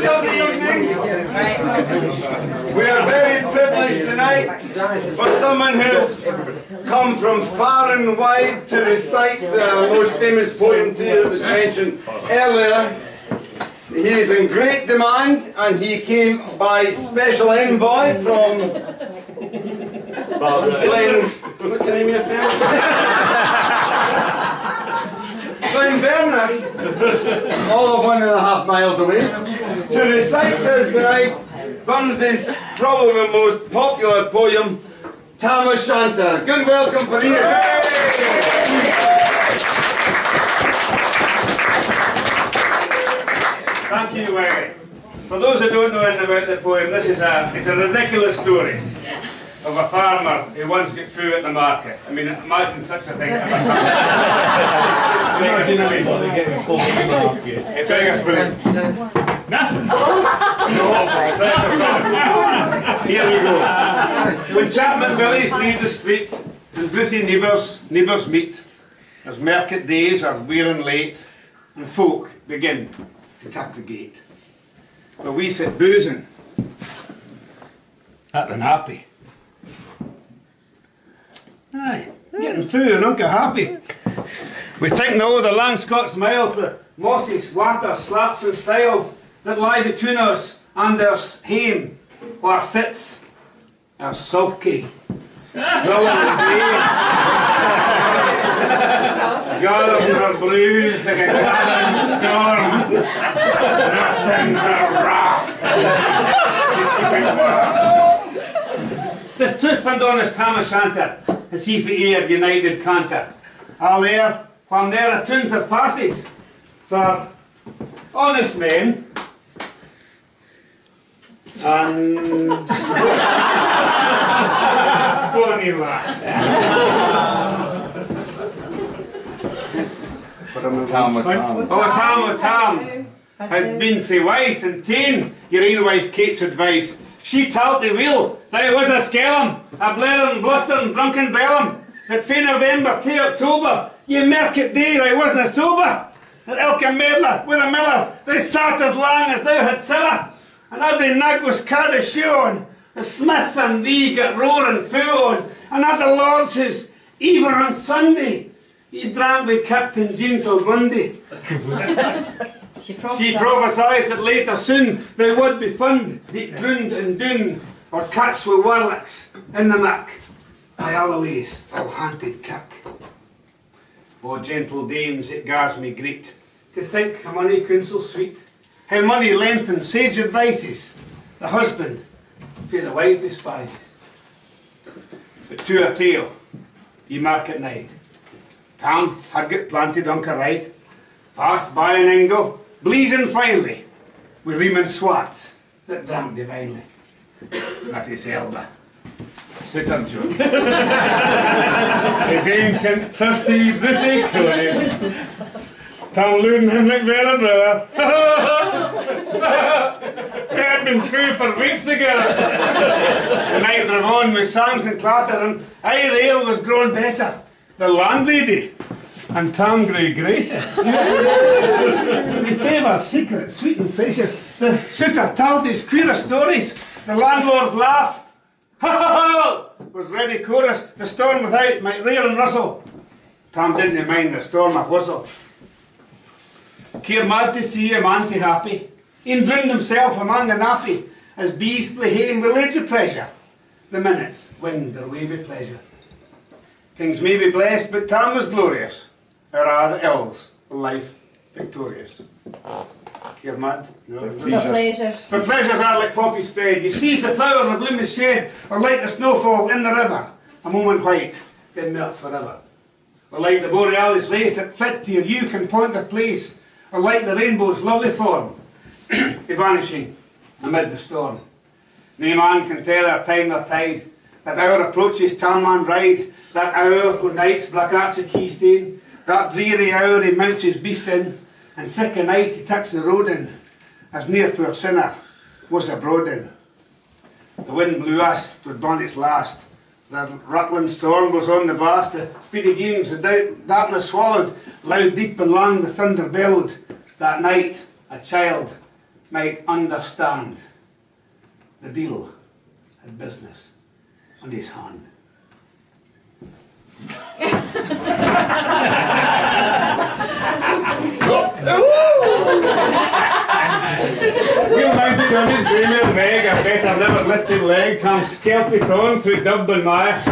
Event of the evening. We are very privileged tonight for someone who's come from far and wide to recite the most famous poem to you that was mentioned earlier. He is in great demand, and he came by special envoy from Glen. What's the name of your family? Glenvernock, all of 1.5 miles away, to recite to us tonight Burns's probably the most popular poem, Tam O'Shanter. Good welcome for you. Thank you, for those who don't know anything about the poem, this is it's a ridiculous story of a farmer who once got food at the market. I mean, imagine such a thing ever happened. Imagine anybody getting full at the market. It's nothing. Here we go. When Chapman Billies leave the street and Brithy neighbours meet, as market days are wearing late and folk begin to tap the gate, where we sit boozing at the nappy. Aye, getting food and unca happy. We think now of the lang Scots miles, the mossy swatter slaps and styles that lie between us and our hame, where sits our sulky, sullen grey, gathering her blues like a gathering storm, nursing her wrath to keep it warm. This truth and honest Tam O'Shanter, as he for ear united canter, I'll air when there are tunes of passes for honest men and bonny lass. Tam O'Tam had been sae wise and ta'en your ain wife Kate's advice. She told the wheel that it was a skellum, a blaring, blustering, drunken bellum, that fae November to October, ye market day I wasna sober. That ilka meddler with a miller, they sat as long as thou had siller, and every nag was card a shoe on, the smith and thee got roaring foo on, and at the Lord's house, even on Sunday, ye drank with Captain Gentle Bundy. She prophesied that later soon there would be fund, deep drowned and doon, or cats with warlocks in the muck, by Eloise, all haunted cuck. O gentle dames, it gars me greet, to think how money counsel sweet, how money lengthens sage advices, the husband, for the wife despises. But to a tale, ye market night, Tam had got planted on right, fast by an angle, blazing finely, with Riemann swats that drank divinely. That is Elba. Sit up, Joe. His ancient, thirsty, Brithy crony. Tam looting him like brother, brother. They had been through for weeks together. The night drove on with songs and clatter, and aye, the ale was growing better. The landlady and Tam grew gracious. With favour, secret, sweet and precious, the suitor told his queerest stories. The landlord's laugh, ha ha ha, was ready chorus. The storm without might rail and rustle. Tam didn't mind the storm a whistle. Care mad to see a man so happy. He'd drowned himself among the nappy, as bees play hame with leisure treasure. The minutes winged their way with pleasure. Kings may be blessed, but Tam was glorious. Or are the ills of life victorious? Care mad? No, pleasures. But pleasures are like poppy spread. You seize the flower and the bloom is shed, or like the snowfall in the river, a moment white, then melts forever. Or like the borealis lace that fit to your you can point their place, or like the rainbow's lovely form, vanishing amid the storm. No man can tell our time or tide, that hour approaches Tam man ride, that hour when night's black arch a key stain, that dreary hour he mounts his beast in, and sick a night he tucks the road in, as near poor sinner was abroad in. The wind blew us to its last, the rattling storm was on the blast, the speedy games the darkness swallowed, loud, deep and long the thunder bellowed. That night a child might understand the deal and business on his hand. We'll mounted on his dreamer meg, a better never lifted leg, Tam skelpit on through dub and mire,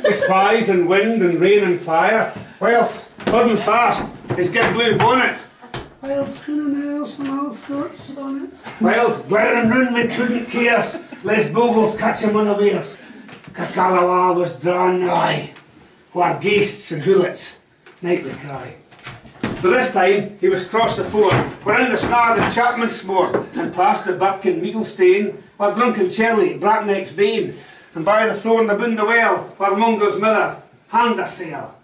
with spies and wind and rain and fire, whilst, hurrying fast, his get blue bonnet, whilst crooning else and all Scots on it, whilst glaring round with prudent cares, lest bogles catch him unawares, Kirkalawa was drawn nigh, where ghaists and hoolits nightly cry. By this time he was crossed the ford, where in the snare the chapman smore, and past the birk and meagle stain, where drunken Charlie Brackneck's bane, and by the thorn aboon the well, where Mungo's mother hand a sail,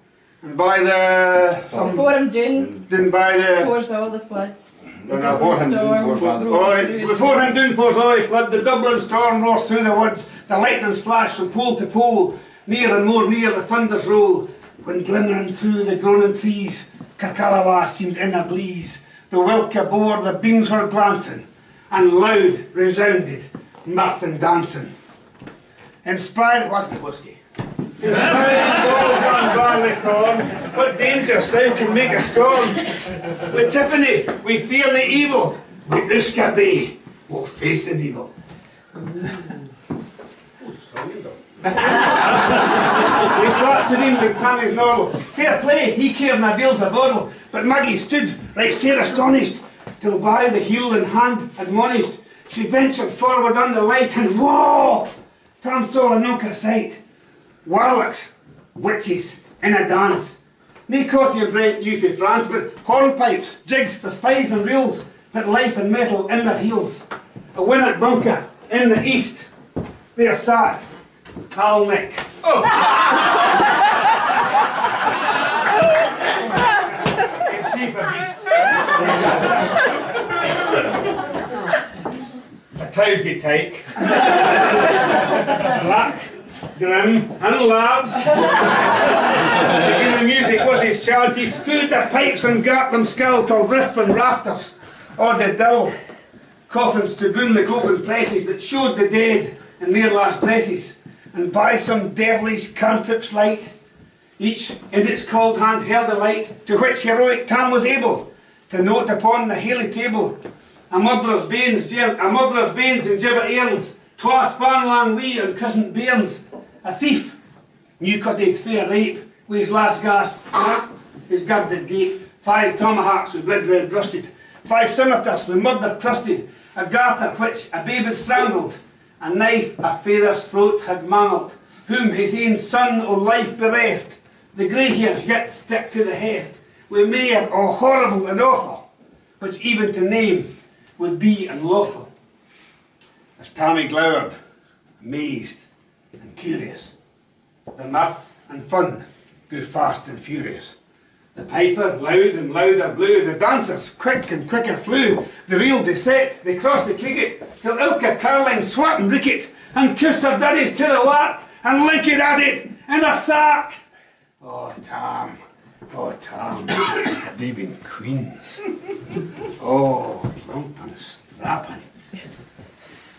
and by the Before him Doon then by the pours all the floods. before him Doon pours all the flood, the Dublin storm roars through the woods, the lightnings flash from pole to pole, near and more near the thunders roll, when glimmering through the groaning trees, Kirkalawa seemed in a blaze, the Wilka bore, the beams were glancing, and loud resounded mirth and dancing. Inspired, it wasn't whisky. Inspired all gone barley corn, what danger sound can make a storm? With Tiffany, we fear the evil, with Uska Bay, we'll face the evil. We slapped him with Tammy's noddle. Fair play, he cared na deals a bottle. But Maggie stood right sair astonished, till by the heel and hand admonished, she ventured forward on the light, and whoa! Tam saw a nunca sight. Warlocks, witches, in a dance. Nae caught your bright youth in France, but hornpipes, jigs, the spies and reels, put life and metal in their heels. A winnock bunker in the east, there sat Al Nick. Oh. It's sheep a beast. A towsy take. Black, grim, and large. Taking the music was his charge. He screwed the pipes and gart them skull till riff and rafters awed the dull. Coffins to boom the open presses that showed the dead in their last dresses. And by some devilish cantrip's light, each in its cold hand held a light, to which heroic Tam was able to note upon the haly table a murderer's banes and gibbet airns, twa span lang wee and cousin bairns, a thief, new cutted fair rape, with his last gasp, his girded gape, 5 tomahawks with blood red rusted, 5 scimitars with murder crusted, a garter which a babe had strangled, a knife a father's throat had mangled, whom his ain son o' life bereft, the grey hairs yet stick to the heft, wi' mair o' horrible and awful, which even to name would be unlawful. As Tammy glowered, amazed and curious, the mirth and fun grew fast and furious. The piper loud and louder blew, the dancers quick and quicker flew, the reel they set, they crossed the cricket, till Ilka Caroline swat and ricket, and kissed her daddies to the lark, and licked at it in a sack. Oh Tam, had they been queens? Oh, plump and strapping,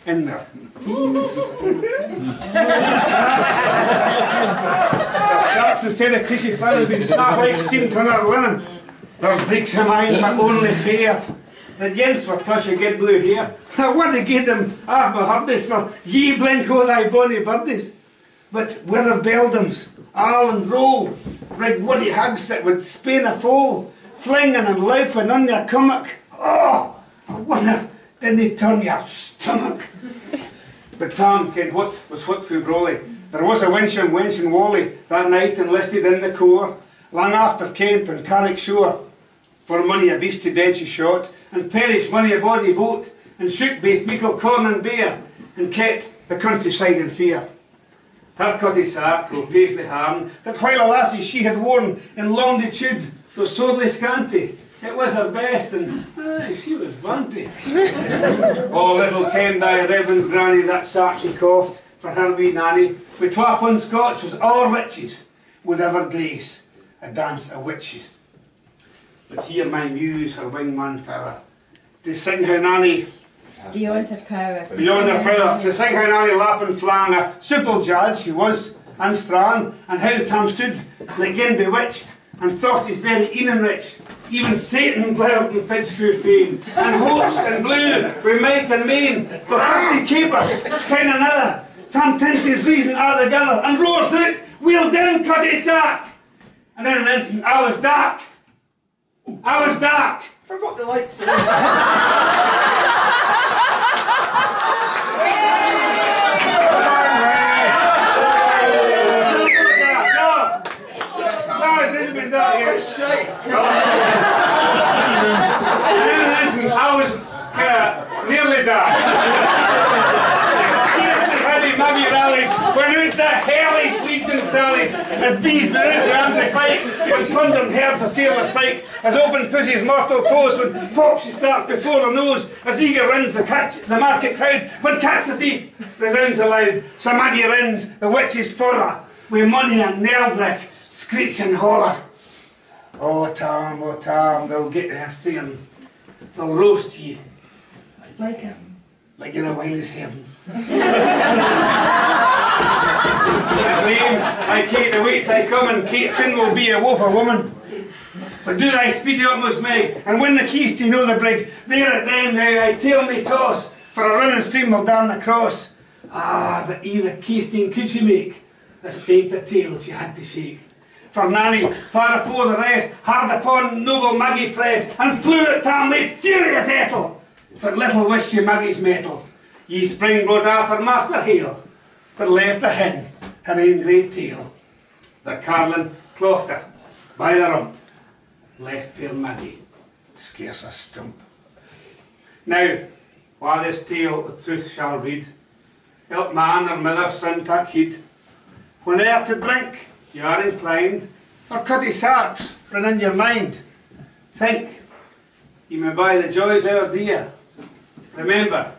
in their teens. Their sacks instead of creasy fur had been snap like seamed on her linen. Their breeks of mine, my only pair. The gents were plush of get blue hair. I want to give them half my hurdies for ye blink o' thy bonny birdies. But wither beldams, arl and roll, red woody hags that would spain a foal, flinging and louping on their cummock. Oh, I wonder, did they turn your stomach? But Tam ken what was what through Brawley. There was a wench in Whalley that night enlisted in the corps, lang after Kent and Carrick shore. For money a beast to dead she shot, and perished money a body boat, and shook baith meikle corn and bear, and kept the countryside in fear. Her cutty sark o' paisley harn, that while a lassie she had worn in longitude, though sorely scanty, it was her best, and she was vanty. Oh, little kenned thy reverend granny that sark she coughed for her wee nanny, with 2 pund Scotch was all riches, would ever grace a dance of witches. But here my muse her wingman fella, to sing how nanny Beyond her power. Beyond her power. So think how Nanny Lappin flang a super judge she was, and strong, and how Tom stood like getting bewitched, and thought he's very enriched. Even Satan glowered and fidged through fame, and hoached and blew with might and main. The fussy keeper, sign another, Tom tints his reason out the gunner, and roars out, wheel down, cuddy sack! And in an instant I was dark. I was dark. Forgot the lights. I was nearly dark. Scarcely had he maybe rallied when out the hellish legion sallied, as bees were out the angry fight, when plundering herds assail the pike, as open pussy's mortal foes, when pop she starts before the nose, as eager runs the market crowd, when catch the thief resounds aloud, so Maggie rins the witch's furrow, with money and Neldrick screech and holler. Oh Tom, they'll get their fame. They'll roast ye like in a whale's herons. I Kate the waits I come, and Kate's sin will be a woeful woman. So do thy speedy utmost, Meg, and win the keys to know the brig. There at them now I tail me toss, for a running stream will down the cross. Ah, but either Keystone could she make, the faint a tail she had to shake. For Nanny, far afore the rest, hard upon noble Maggie pressed, and flew at Tam with furious ettle. But little wished she Maggie's mettle. Ye spring blowed off her master hail, but left a hen, her own great tail. The carlin clocked her by the rump, left poor Maggie scarce a stump. Now, while this tale the truth shall read, help man or mother son tak heed. Whene'er to drink you are inclined, or cuddy sarks run in your mind, think you may buy the joys our dear. Remember,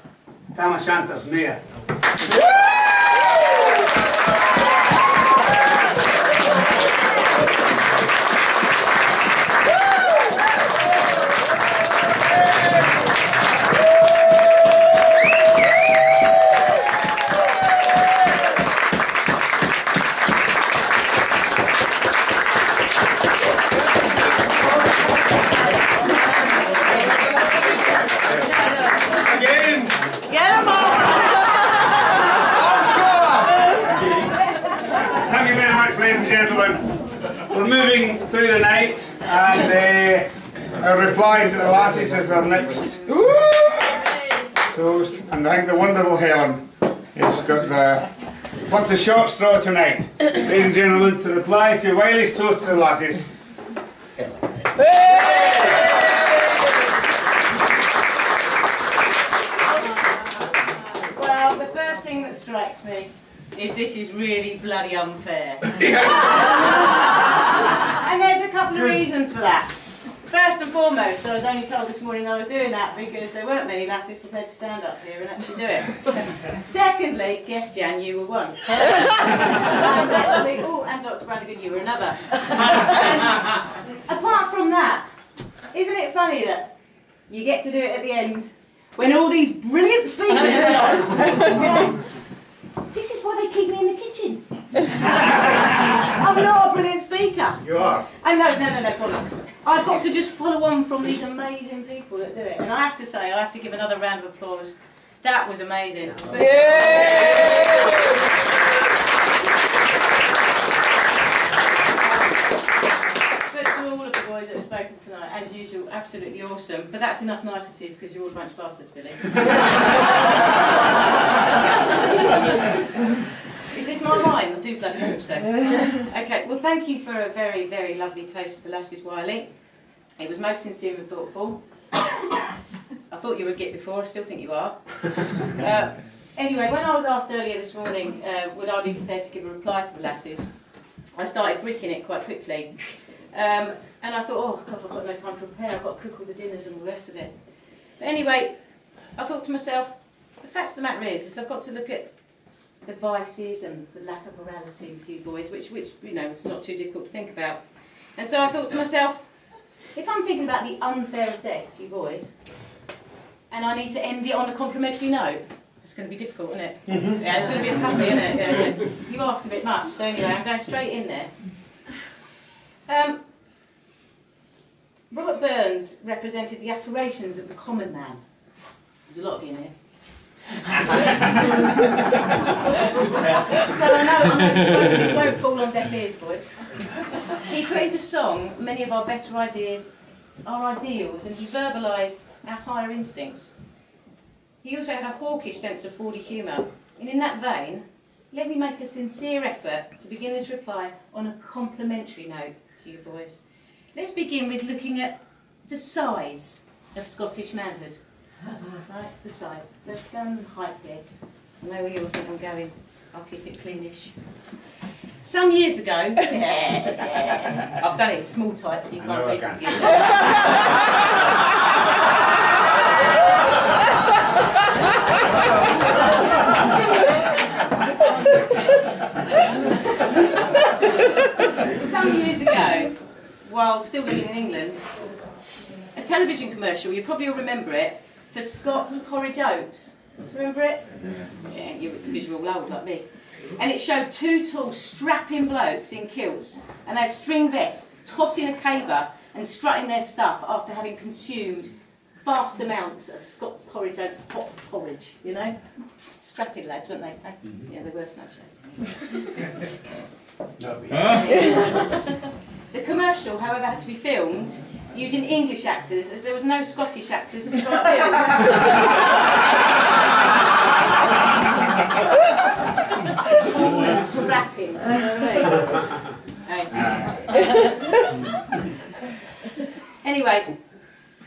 Tam O'Shanter's near. We're moving through the night, and a reply to the lassies is our next toast. And I think the wonderful Helen has got the short straw tonight. Ladies and gentlemen, to reply to Wiley's toast to the lassies. Well, the first thing that strikes me is this is really bloody unfair. And there's a couple of reasons for that. First and foremost, I was only told this morning I was doing that because there weren't many lassies prepared to stand up here and actually do it. Secondly, yes, Jan, you were one. And actually, and Dr. Brannigan, you were another. Apart from that, isn't it funny that you get to do it at the end when all these brilliant speakers are on? This is why they keep me in the kitchen. I'm not a brilliant speaker. You are. I know, no, bollocks. I've got to just follow on from these amazing people that do it. And I have to say, I have to give another round of applause. That was amazing. But to all of the boys that have spoken tonight, as usual, absolutely awesome. But that's enough niceties because you're all a bunch of bastards, Billy. Is this my rhyme? I do bloody hope so. Okay, well thank you for a very, very lovely toast to the lassies, Wiley. It was most sincere and thoughtful. I thought you were a git before, I still think you are. Anyway, when I was asked earlier this morning, would I be prepared to give a reply to the lassies, I started bricking it quite quickly. And I thought, oh God, I've got no time to prepare, I've got to cook all the dinners and all the rest of it. But anyway, I thought to myself, the fact of the matter is I've got to look at the vices and the lack of morality with you boys, which you know, it's not too difficult to think about. And so I thought to myself, if I'm thinking about the unfair sex, you boys, and I need to end it on a complimentary note. It's going to be difficult, isn't it? Yeah, it's going to be a toughie, isn't it? Yeah. You asked a bit much, so anyway, I'm going straight in there. Robert Burns represented the aspirations of the common man. There's a lot of you in here. So I know this won't fall on deaf ears, boys. He put into song many of our better ideas, our ideals, and he verbalised our higher instincts. He also had a hawkish sense of bawdy humour, and in that vein, let me make a sincere effort to begin this reply on a complimentary note to you boys. Let's begin with looking at the size of Scottish manhood. Right, the size. Let's go on the height there. I know where you all think I'm going. I'll keep it cleanish. Some years ago, I've done it in small type so you can't read it. Some years ago, while still living in England, a television commercial, you probably all remember it, for Scott's porridge oats. Do you remember it? Yeah, it's because you're all old like me. And it showed two tall, strapping blokes in kilts, and they had string vests, tossing a caber and strutting their stuff after having consumed vast amounts of Scott's porridge oats, hot porridge, you know? Strapping lads, weren't they? Yeah, they were snatching. The commercial, however, had to be filmed using English actors, as there was no Scottish actors in the film. Tall and strapping, you know what I mean? Anyway,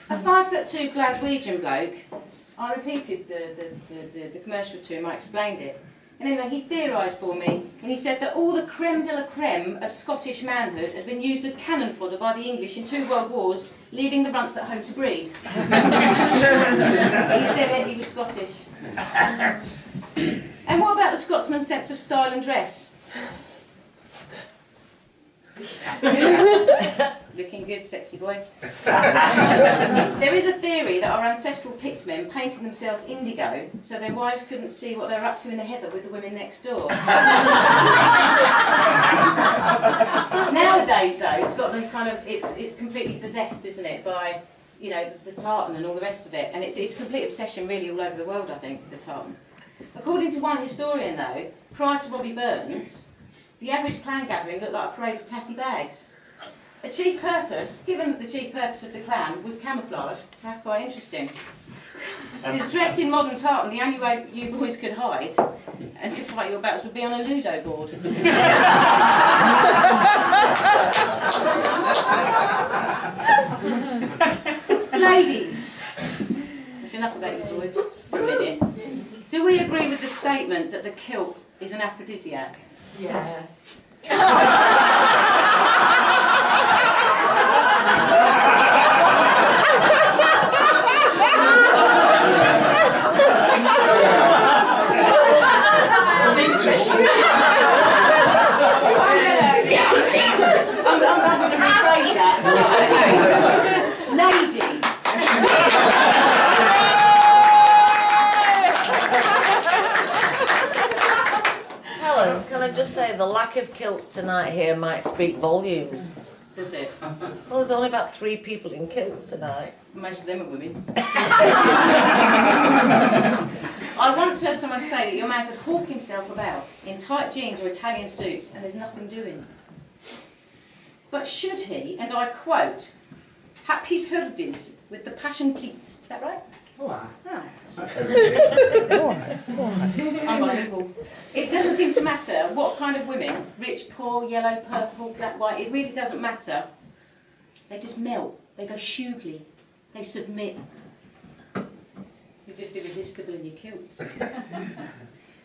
a 5'2" Glaswegian bloke, I repeated the commercial to him, I explained it. And anyway, he theorised for me, and he said that all the creme de la creme of Scottish manhood had been used as cannon fodder by the English in 2 world wars, leaving the runts at home to breed. He said it, he was Scottish. And what about the Scotsman's sense of style and dress? Looking good, sexy boy. There is a theory that our ancestral Pictmen painted themselves indigo so their wives couldn't see what they were up to in the heather with the women next door. Nowadays, though, Scotland's kind of, it's completely possessed, isn't it, by, you know, the tartan and all the rest of it. And it's a complete obsession really all over the world, I think, the tartan. According to one historian, though, prior to Robbie Burns, the average clan gathering looked like a parade of tatty bags. A chief purpose, given that the chief purpose of the clan was camouflage, that's quite interesting. It was dressed in modern tartan, the only way you boys could hide and to fight your battles would be on a Ludo board. Ladies, that's enough about you boys for a minute. Do we agree with the statement that the kilt is an aphrodisiac? Yeah. I'm going to rephrase that. Lady. Helen, can I just say the lack of kilts tonight here might speak volumes. Does it? Well, there's only about 3 people in kilts tonight. Most of them are women. I once heard someone say that your man could hawk himself about in tight jeans or Italian suits and there's nothing doing. But should he, and I quote, "Hap his hurdis with the passion pleats." Is that right? Oh, that's unbelievable. It doesn't seem to matter what kind of women, rich, poor, yellow, purple, black, white, it really doesn't matter. They just melt, they go shugly, they submit. You're just irresistible in your kilts.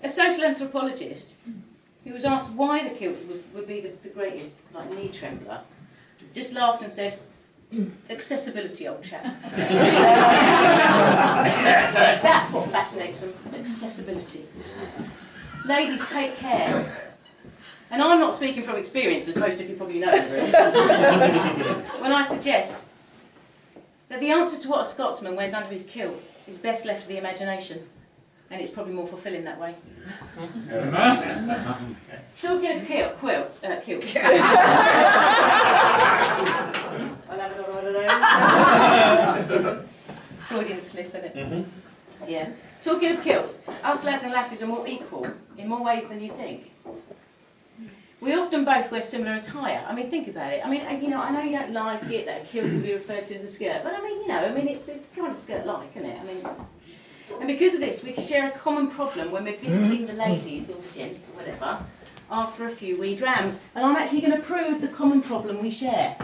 A social anthropologist who was asked why the kilt would be the greatest, like, knee trembler, just laughed and said, "Accessibility, old chap." That's what fascinates them, accessibility. Ladies, take care. And I'm not speaking from experience, as most of you probably know, when I suggest that the answer to what a Scotsman wears under his kilt is best left to the imagination, and it's probably more fulfilling that way. Talking of quilts. I'll have another one of those. Freudian slip, innit? Yeah. Talking of kilts, us lads and lasses are more equal in more ways than you think. We often both wear similar attire. I mean, think about it. I mean, you know, I know you don't like it that a kilt can be referred to as a skirt, but I mean, you know, I mean, it's kind of skirt-like, isn't it? I mean, and because of this, we share a common problem when we're visiting the ladies or the gents or whatever after a few wee drams. And I'm actually going to prove the common problem we share.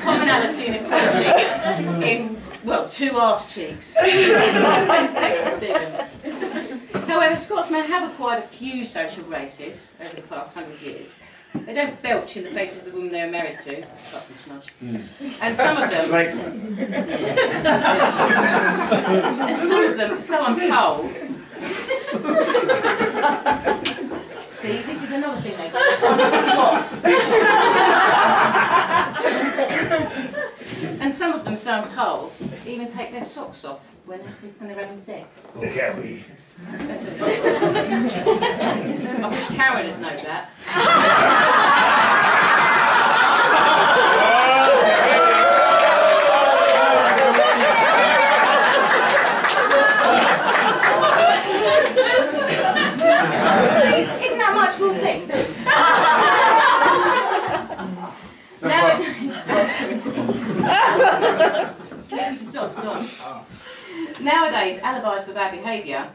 Commonality and equality in, well, two arse cheeks. However, Scotsmen have acquired a few social graces over the past 100 years. They don't belch in the faces of the women they are married to, apart from Snudge. And some of them, so I'm told. See, this is another thing they do. And some of them, so I'm told, even take their socks off when they're having sex. Oh, can we? I wish Karen had known that. Isn't that much more sex? Nowadays, alibis for bad behaviour,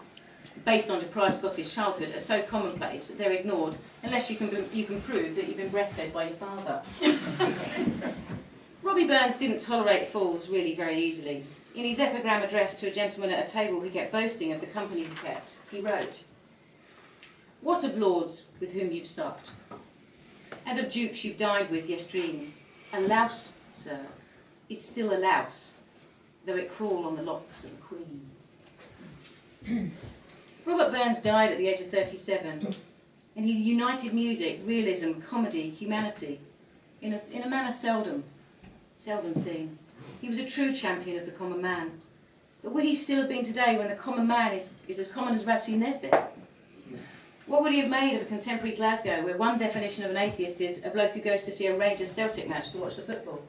based on deprived Scottish childhood, are so commonplace that they're ignored unless you can prove that you've been breastfed by your father. Robbie Burns didn't tolerate fools really very easily. In his epigram addressed to a gentleman at a table he kept boasting of the company he kept, he wrote, "What of lords with whom you've supped, and of dukes you've dined with yestreen? A louse, sir, is still a louse, though it crawl on the locks of a queen." Robert Burns died at the age of 37, and he united music, realism, comedy, humanity, in a manner seldom seen. He was a true champion of the common man. But would he still have been today when the common man is as common as Rhapsody Nesbitt? What would he have made of a contemporary Glasgow where one definition of an atheist is a bloke who goes to see a Rangers Celtic match to watch the football?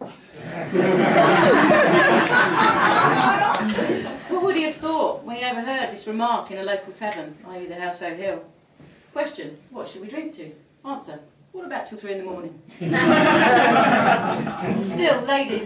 What would he have thought when he overheard this remark in a local tavern, i.e. the House O'Hill? Question, what should we drink to? Answer, what about till 3 in the morning? Still, ladies,